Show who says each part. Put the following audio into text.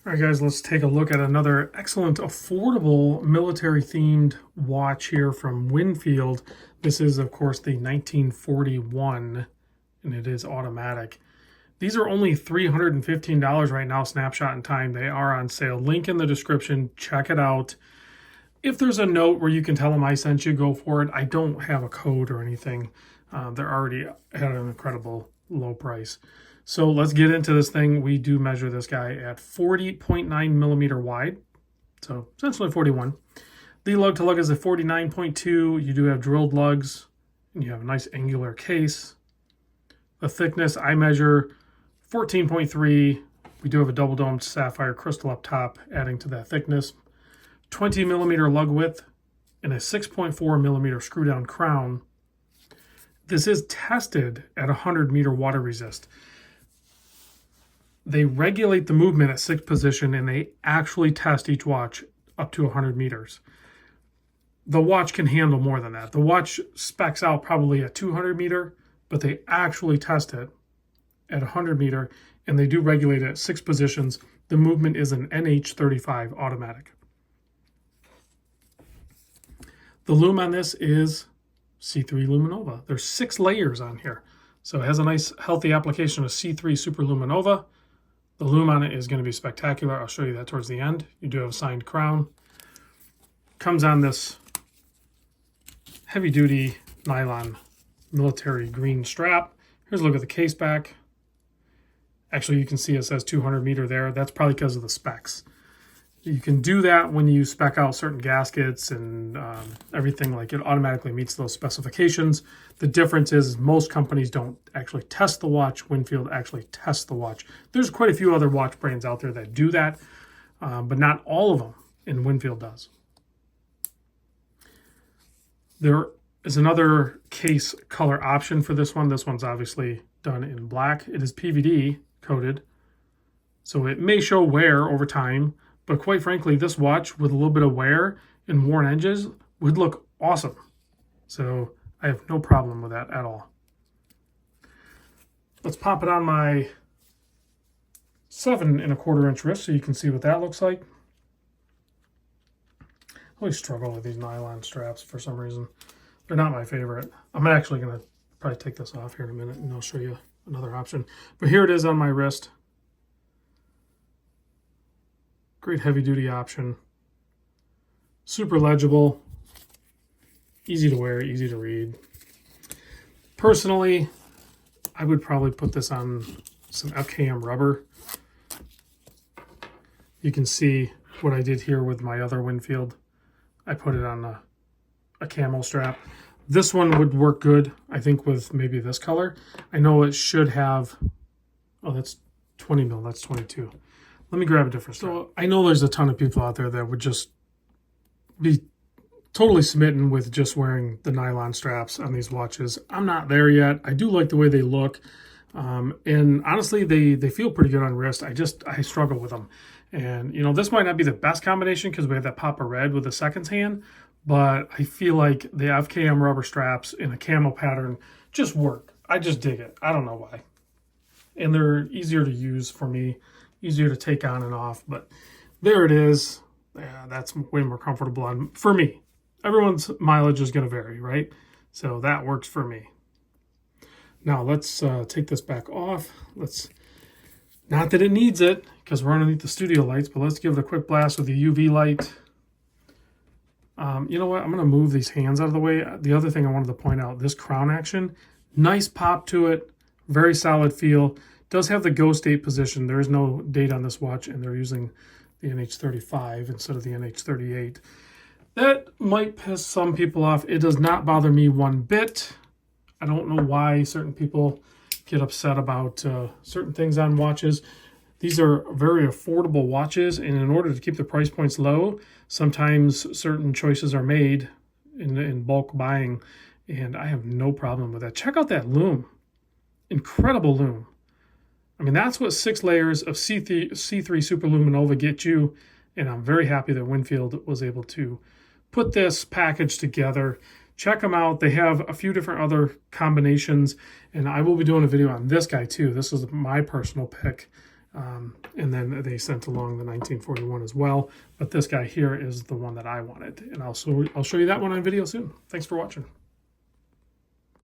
Speaker 1: All right, guys, let's take a look at another excellent, affordable, military-themed watch here from Winfield. This is, of course, the 1941, and it is automatic. These are only $315 right now, snapshot in time. They are on sale. Link in the description. Check it out. If there's a note where you can tell them I sent you, go for it. I don't have a code or anything. They're already at an incredible low price. So let's get into this thing. We do measure this guy at 40.9 millimeter wide, so essentially 41. The lug to lug is a 49.2. You do have drilled lugs, and you have a nice angular case. The thickness I measure 14.3. We do have a double domed sapphire crystal up top, adding to that thickness. 20 millimeter lug width and a 6.4 millimeter screw down crown. This is tested at 100 meter water resist. They regulate the movement at 6th position, and they actually test each watch up to 100 meters. The watch can handle more than that. The watch specs out probably at 200 meter, but they actually test it at 100 meter, and they do regulate it at 6 positions. The movement is an NH35 automatic. The lume on this is C3 Luminova. There's 6 layers on here. So it has a nice healthy application of C3 Super Luminova. The lume on it is going to be spectacular. I'll show you that towards the end. You do have a signed crown. Comes on this heavy-duty nylon military green strap. Here's a look at the case back. Actually, you can see it says 200 meter there. That's probably because of the specs. You can do that when you spec out certain gaskets and everything. Like, it automatically meets those specifications. The difference is most companies don't actually test the watch. Winfield actually tests the watch. There's quite a few other watch brands out there that do that, but not all of them, and Winfield does. There is another case color option for this one. This one's obviously done in black. It is PVD coated, so it may show wear over time. But quite frankly, this watch with a little bit of wear and worn edges would look awesome. So I have no problem with that at all. Let's pop it on my 7¼ inch wrist so you can see what that looks like. I always struggle with these nylon straps for some reason. They're not my favorite. I'm actually going to probably take this off here in a minute and I'll show you another option. But here it is on my wrist. Great heavy-duty option. Super legible. Easy to wear, easy to read. Personally, I would probably put this on some FKM rubber. You can see what I did here with my other Winfield. I put it on a camo strap. This one would work good, I think, with maybe this color. I know it should have... Oh, that's 20 mil. That's 22. Let me grab a different strap. So I know there's a ton of people out there that would just be totally smitten with just wearing the nylon straps on these watches. I'm not there yet. I do like the way they look. And honestly, they feel pretty good on wrist. I struggle with them. And, you know, this might not be the best combination because we have that pop of red with the seconds hand, but I feel like the FKM rubber straps in a camo pattern just work. I just dig it. I don't know why. And they're easier to use for me. Easier to take on and off, but there it is. Yeah, that's way more comfortable for me. Everyone's mileage is going to vary, right? So that works for me. Now let's take this back off. Not that it needs it because we're underneath the studio lights, but let's give it a quick blast with the UV light. You know what? I'm going to move these hands out of the way. The other thing I wanted to point out, this crown action, nice pop to it, very solid feel. Does have the ghost date position. There is no date on this watch, and they're using the NH35 instead of the NH38. That might piss some people off. It does not bother me one bit. I don't know why certain people get upset about certain things on watches. These are very affordable watches, and in order to keep the price points low, sometimes certain choices are made in bulk buying, and I have no problem with that. Check out that lume. Incredible lume. I mean, that's what 6 layers of C3 Super Luminova get you, and I'm very happy that Winfield was able to put this package together. Check them out. They have a few different other combinations, and I will be doing a video on this guy too. This is my personal pick. And then they sent along the 1941 as well. But this guy here is the one that I wanted. And I'll show you that one on video soon. Thanks for watching.